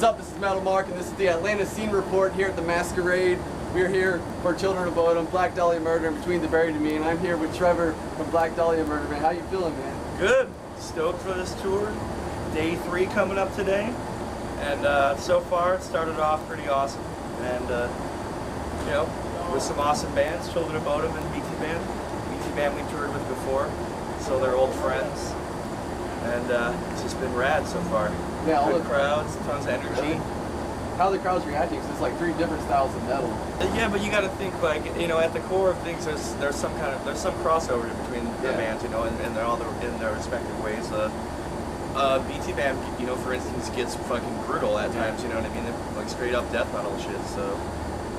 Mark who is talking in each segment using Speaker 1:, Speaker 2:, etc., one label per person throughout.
Speaker 1: What's up? This is Metal Mark, and this is the Atlanta Scene Report here at the Masquerade. We're here for Children of Bodom, Black Dahlia Murder, and Between the Buried and Me, and I'm here with Trevor from Black Dahlia Murder. Man, how you feeling, man?
Speaker 2: Good. Stoked for this tour. Day 3 coming up today, and so far it started off pretty awesome. And you know, with some awesome bands, Children of Bodom and BT Band. BT Band we toured with before, so they're old friends, and it's just been rad so far.
Speaker 1: Yeah, all
Speaker 2: good
Speaker 1: the
Speaker 2: crowds, tons of energy.
Speaker 1: How are the crowds reacting? Because it's like 3 different styles of metal.
Speaker 2: Yeah, but you got to think, like, you know, at the core of things, there's some crossover between the bands, you know, and they're all in their respective ways. BT Band, you know, for instance, gets fucking brutal at times, you know what I mean? They're like straight up death metal shit. So,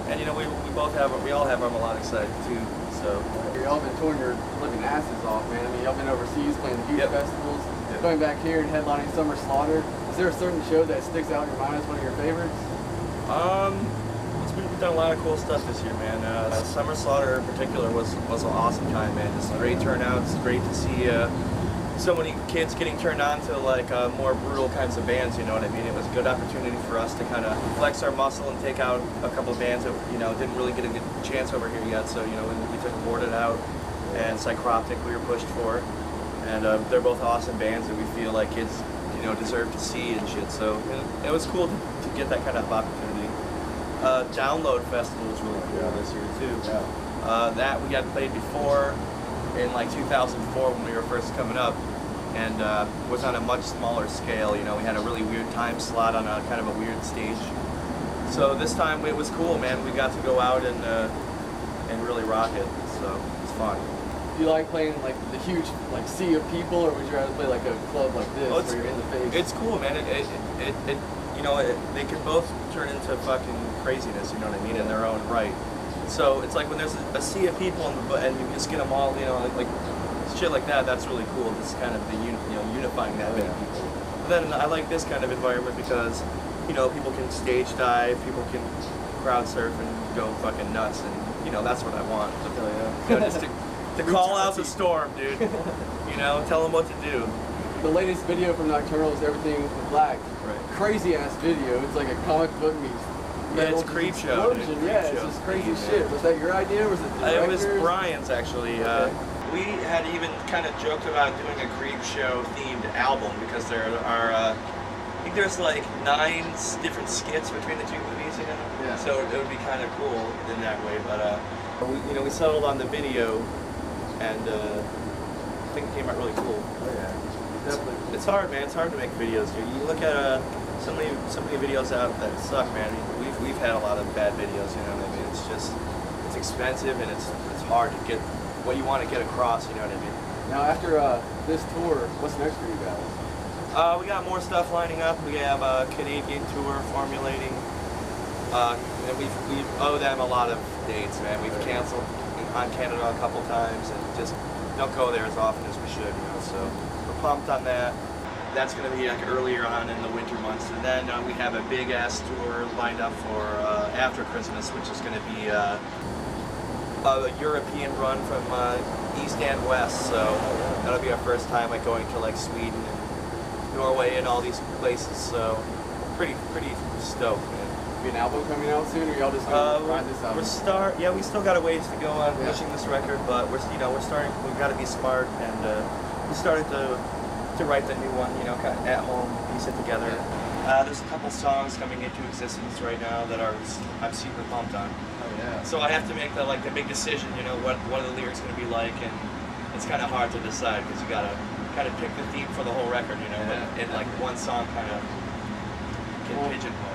Speaker 2: and you know, we all have our melodic side too. So
Speaker 1: y'all been touring your living asses off, man. I mean, y'all been overseas playing huge festivals, going back here and headlining Summer Slaughter. Is there a certain show that sticks out in your mind as one of your favorites?
Speaker 2: We've done a lot of cool stuff this year, man. Summer Slaughter in particular was an awesome time, man. Just great turnout. It's great to see so many kids getting turned on to like more brutal kinds of bands, you know what I mean? It was a good opportunity for us to kind of flex our muscle and take out a couple of bands that, you know, didn't really get a good chance over here yet. So, you know, we took Boarded Out and Psychroptic we were pushed for. And they're both awesome bands that we feel like kids, you know, deserve to see and shit. So, you know, it was cool to get that kind of opportunity. Download Festival was really cool this year too. That we had played before in like 2004 when we were first coming up, and was on a much smaller scale. You know, we had a really weird time slot on a kind of a weird stage. So this time it was cool, man. We got to go out and really rock it. So it's fun.
Speaker 1: Do you like playing like the huge like sea of people, or would you rather play like a club like this where you're in the face?
Speaker 2: It's cool, man. It you know, they can both turn into fucking craziness. You know what I mean, in their own right. So it's like when there's a sea of people and you just get them all, you know, like shit like that. That's really cool. It's kind of the unifying that many people. But then I like this kind of environment because, you know, people can stage dive, people can crowd surf and go fucking nuts, and you know that's what I want. You know, just to call out the storm, dude. You know, tell them what to do.
Speaker 1: The latest video from Nocturnal is Everything in Black.
Speaker 2: Right.
Speaker 1: Crazy ass video. It's like a comic book meets.
Speaker 2: Yeah, it's creep show. Dude.
Speaker 1: Yeah, it's just crazy shit. Was that your idea, or was it the director's?
Speaker 2: It was Brian's, actually.
Speaker 1: Okay.
Speaker 2: We had even kind of joked about doing a creep show themed album because there are, I think there's like 9 different skits between the 2 movies, you know.
Speaker 1: Yeah.
Speaker 2: So it would be kind of cool in that way. But we settled on the video, and I think it came out really cool.
Speaker 1: Oh yeah, definitely.
Speaker 2: It's hard, man. It's hard to make videos, dude. You look at so many videos out that suck, man. I mean, we've had a lot of bad videos, you know what I mean? It's expensive, and it's hard to get what you want to get across, you know what I mean?
Speaker 1: Now after this tour, what's next for you guys?
Speaker 2: We got more stuff lining up. We have a Canadian tour formulating, and we owe them a lot of dates, man. We've canceled on Canada a couple times and just don't go there as often as we should, you know. So we're pumped on that. That's going to be like earlier on in the winter months, and then we have a big ass tour lined up for after Christmas, which is going to be a European run from east and west. So that'll be our first time like going to like Sweden and Norway and all these places. So pretty stoked, man.
Speaker 1: Be an album coming out soon, or y'all just gonna ride this out?
Speaker 2: We still got a ways to go on pushing this record, but we're starting. We've got to be smart, and we started to write the new one, you know, kind of at home, piece it together. There's a couple songs coming into existence right now that I'm super pumped on.
Speaker 1: Oh yeah.
Speaker 2: So I have to make the big decision, you know, what one of the lyrics going to be like, and it's kind of hard to decide because you got to kind of pick the theme for the whole record, you know. But in like one song kind of can pigeonhole.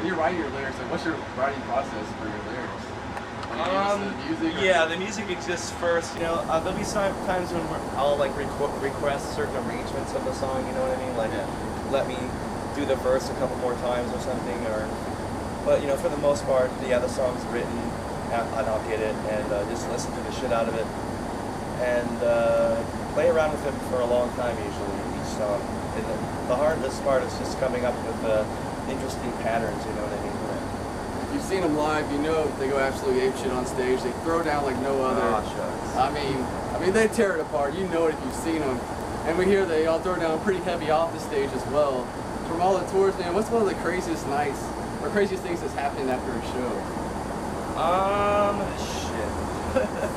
Speaker 1: When you're writing your lyrics, like what's your writing process for your lyrics?
Speaker 2: The music exists first. You know, there'll be some times when I'll like request certain arrangements of the song. You know what I mean? Like, let me do the verse a couple more times or something. But you know, for the most part, the song's written, and I'll get it and just listen to the shit out of it and play around with it for a long time. Usually, each song. And the hardest part is just coming up with interesting patterns. You know what I mean?
Speaker 1: You've seen them live, you know they go absolutely apeshit on stage. They throw down like no other.
Speaker 2: Oh, shucks.
Speaker 1: I mean they tear it apart. You know it if you've seen them. And we hear they all throw down pretty heavy off the stage as well. from all the tours, man, what's one of the craziest nights or craziest things that's happened after a show?
Speaker 2: Shit.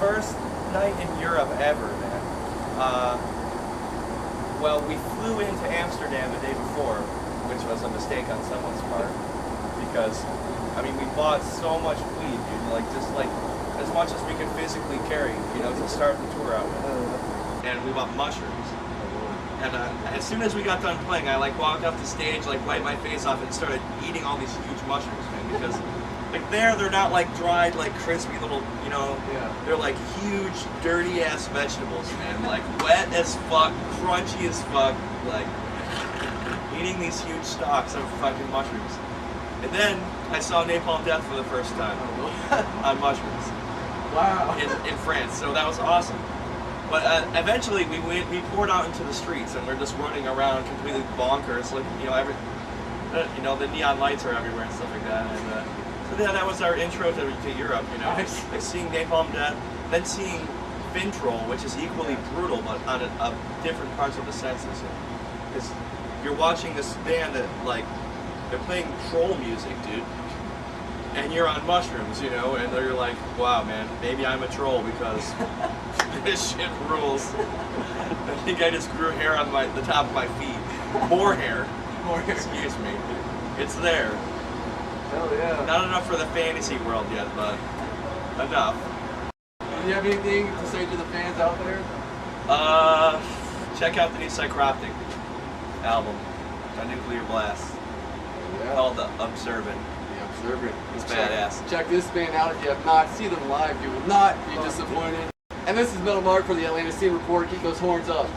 Speaker 2: First night in Europe ever, man. Well, we flew into Amsterdam the day before, which was a mistake on someone's part, because, I mean, we bought so much weed, dude, like, just like, as much as we could physically carry, you know, to start the tour out with. And we bought mushrooms. And as soon as we got done playing, I like walked up the stage, like wiped my face off, and started eating all these huge mushrooms, man. Because like they're not like dried, like crispy little, you know.
Speaker 1: Yeah.
Speaker 2: They're like huge, dirty ass vegetables, man. Like wet as fuck, crunchy as fuck. Like eating these huge stalks of fucking mushrooms. And then I saw Napalm Death for the first time on mushrooms.
Speaker 1: Wow.
Speaker 2: In France, so that was awesome. But eventually we poured out into the streets and we're just running around completely bonkers, like you know the neon lights are everywhere and stuff like that. And so then that was our intro to Europe, you know,
Speaker 1: Nice.
Speaker 2: like seeing Napalm Death, then seeing Fintroll, which is equally brutal, but on different parts of the senses. Because you're watching this band that like they're playing troll music, dude. And you're on mushrooms, you know, and they're like, wow, man, maybe I'm a troll because this shit rules. I think I just grew hair on the top of my feet. More hair.
Speaker 1: More hair.
Speaker 2: Excuse me. It's there.
Speaker 1: Hell yeah.
Speaker 2: Not enough for the fantasy world yet, but enough.
Speaker 1: Do you have anything to say to the fans out there?
Speaker 2: Check out the new Psychroptic album, A Nuclear Blast,
Speaker 1: Yeah.
Speaker 2: called The Observant.
Speaker 1: Observant.
Speaker 2: It's badass.
Speaker 1: Check this band out if you have not. See them live. You will not be disappointed. And this is Metal Mark for the Atlanta Scene Report. Keep those horns up.